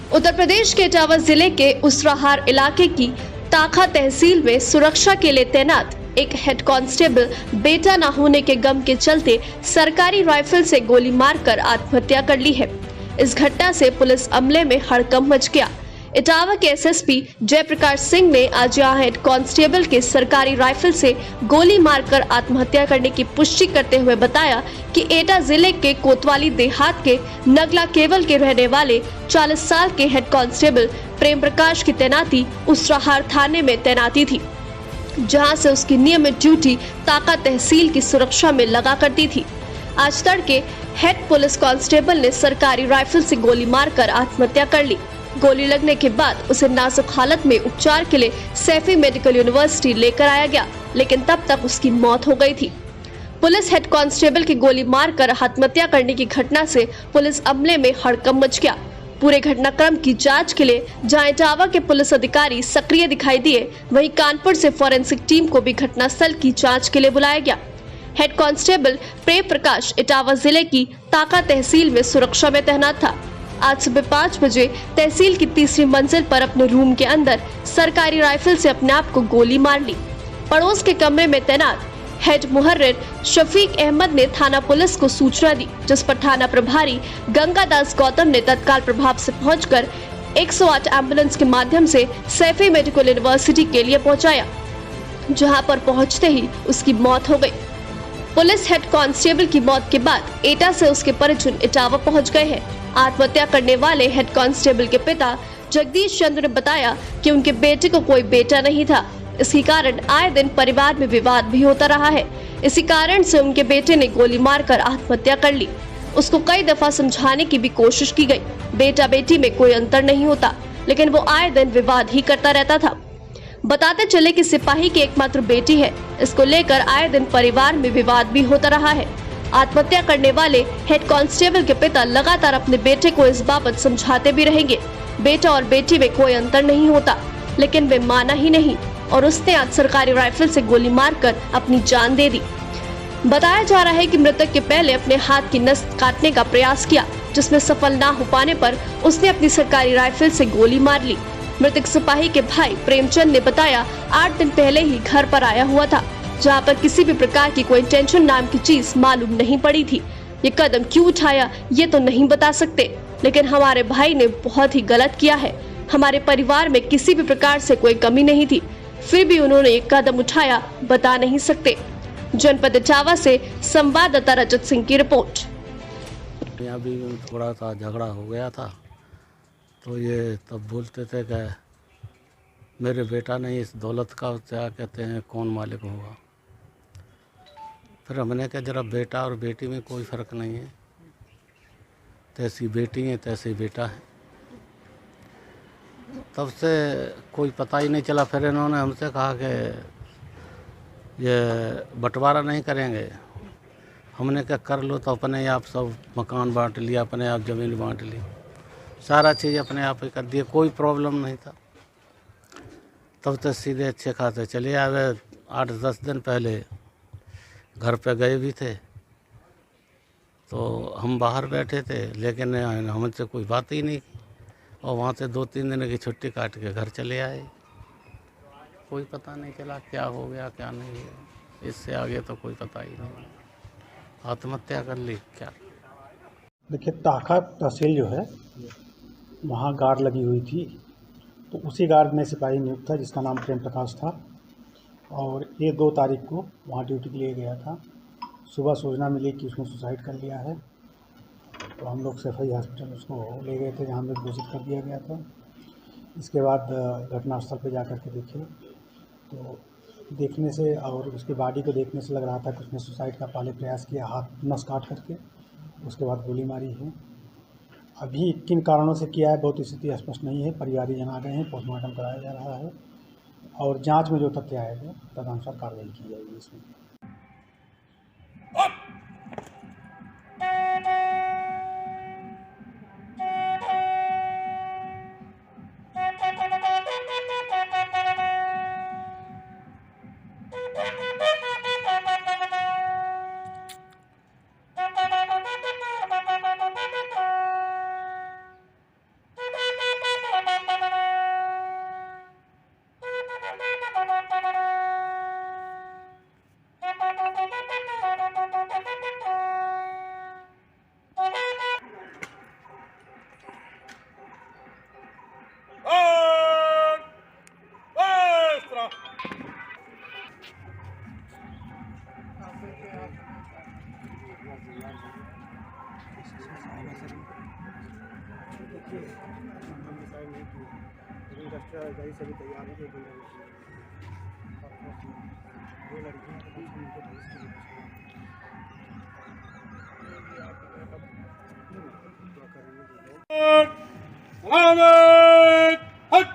उत्तर प्रदेश के इटावा जिले के उसराहार इलाके की ताखा तहसील में सुरक्षा के लिए तैनात एक हेड कांस्टेबल बेटा न होने के गम के चलते सरकारी राइफल से गोली मारकर आत्महत्या कर ली है। इस घटना से पुलिस अमले में हड़कंप मच गया। इटावा के एसएसपी जयप्रकाश सिंह ने आज यहां हेड कांस्टेबल के सरकारी राइफल से गोली मारकर आत्महत्या करने की पुष्टि करते हुए बताया कि एटा जिले के कोतवाली देहात के नगला केवल के रहने वाले 40 साल के हेड कांस्टेबल प्रेम प्रकाश की तैनाती उसराहार थाने में तैनाती थी, जहां से उसकी नियमित ड्यूटी ताका तहसील की सुरक्षा में लगा करती थी। आज तड़के हेड पुलिस कांस्टेबल ने सरकारी राइफल से गोली मारकर आत्महत्या कर ली। गोली लगने के बाद उसे नाजुक हालत में उपचार के लिए सैफी मेडिकल यूनिवर्सिटी लेकर आया गया, लेकिन तब तक उसकी मौत हो गई थी। पुलिस हेड कांस्टेबल की गोली मारकर आत्महत्या करने की घटना से पुलिस अमले में हड़कंप मच गया। पूरे घटनाक्रम की जांच के लिए जहां इटावा के पुलिस अधिकारी सक्रिय दिखाई दिए, वहीं कानपुर से फॉरेंसिक टीम को भी घटनास्थल की जांच के लिए बुलाया गया। हेड कांस्टेबल प्रेम प्रकाश इटावा जिले की ताका तहसील में सुरक्षा में तैनात था। आज सुबह 5 बजे तहसील की तीसरी मंजिल पर अपने रूम के अंदर सरकारी राइफल से अपने आप को गोली मार ली। पड़ोस के कमरे में तैनात हेड मुहर्रिर शफीक अहमद ने थाना पुलिस को सूचना दी, जिस पर थाना प्रभारी गंगादास गौतम ने तत्काल प्रभाव से पहुंचकर 108 एम्बुलेंस के माध्यम से सैफी मेडिकल यूनिवर्सिटी के लिए पहुंचाया, जहां पर पहुंचते ही उसकी मौत हो गई। पुलिस हेड कांस्टेबल की मौत के बाद एटा से उसके परिजन इटावा पहुंच गए हैं। आत्महत्या करने वाले हेड कांस्टेबल के पिता जगदीश चंद्र ने बताया कि उनके बेटे को कोई बेटा नहीं था। इसी कारण आए दिन परिवार में विवाद भी होता रहा है। इसी कारण से उनके बेटे ने गोली मारकर आत्महत्या कर ली। उसको कई दफा समझाने की भी कोशिश की गई, बेटा बेटी में कोई अंतर नहीं होता, लेकिन वो आए दिन विवाद ही करता रहता था। बताते चले कि सिपाही की एकमात्र बेटी है, इसको लेकर आए दिन परिवार में विवाद भी होता रहा है। आत्महत्या करने वाले हेड कांस्टेबल के पिता लगातार अपने बेटे को इस बाबत समझाते भी रहेंगे, बेटा और बेटी में कोई अंतर नहीं होता, लेकिन वे माना ही नहीं और उसने आज सरकारी राइफल से गोली मारकर अपनी जान दे दी। बताया जा रहा है कि मृतक के पहले अपने हाथ की नस काटने का प्रयास किया, जिसमें सफल ना हो पाने पर उसने अपनी सरकारी राइफल से गोली मार ली। मृतक सिपाही के भाई प्रेमचंद ने बताया 8 दिन पहले ही घर पर आया हुआ था, जहां पर किसी भी प्रकार की कोई टेंशन नाम की चीज मालूम नहीं पड़ी थी। ये कदम क्यों उठाया ये तो नहीं बता सकते, लेकिन हमारे भाई ने बहुत ही गलत किया है। हमारे परिवार में किसी भी प्रकार से कोई कमी नहीं थी, फिर भी उन्होंने ये कदम उठाया, बता नहीं सकते। जनपद इटावा से संवाददाता रजत सिंह की रिपोर्ट। यहाँ भी थोड़ा सा झगड़ा हो गया था, तो ये तब बोलते थे कि मेरे बेटा नहीं, इस दौलत का क्या कहते हैं कौन मालिक होगा। फिर हमने कहा जरा बेटा और बेटी में कोई फ़र्क नहीं है, तैसी बेटी है तैसे बेटा है। तब से कोई पता ही नहीं चला। फिर इन्होंने हमसे कहा कि ये बंटवारा नहीं करेंगे। हमने क्या कर लो, तो अपने आप सब मकान बांट लिया, अपने आप ज़मीन बांट ली, सारा चीज़ अपने आप ही कर दिए, कोई प्रॉब्लम नहीं था। तब तक सीधे अच्छे खासे चले आए। 8-10 दिन पहले घर पे गए भी थे, तो हम बाहर बैठे थे, लेकिन हमसे कोई बात ही नहीं की, और वहाँ से 2-3 दिन की छुट्टी काट के घर चले आए। कोई पता नहीं चला क्या हो गया क्या नहीं है, इससे आगे तो कोई पता ही नहीं। आत्महत्या कर ली क्या। देखिए, ताका तहसील जो है वहाँ गार्ड लगी हुई थी, तो उसी गार्ड में सिपाही नियुक्त था जिसका नाम प्रेम प्रकाश था, और ये 2 तारीख को वहाँ ड्यूटी के लिए गया था। सुबह सूचना मिली कि उसने सुसाइड कर लिया है, तो हम लोग सैफई हॉस्पिटल उसको ले गए थे, जहाँ में घोषित कर दिया गया था। इसके बाद घटनास्थल पर जा कर के देखे, तो देखने से और उसकी बॉडी को देखने से लग रहा था कि उसने सुसाइड का पहले प्रयास किया, हाथ नस काट करके, उसके बाद गोली मारी है। अभी किन कारणों से किया है बहुत स्थिति स्पष्ट नहीं है। परिवारीजन आ गए हैं, पोस्टमार्टम कराया जा रहा है, और जांच में जो तथ्य आएगा तदनुसार कार्रवाई की जाएगी इसमें। हम डिसाइड नहीं किए, लेकिन रजिस्टर से भी तैयार है कि दो लड़कियाँ तो कुछ उनके भविष्य के लिए दुआ करेंगे। सलामत हक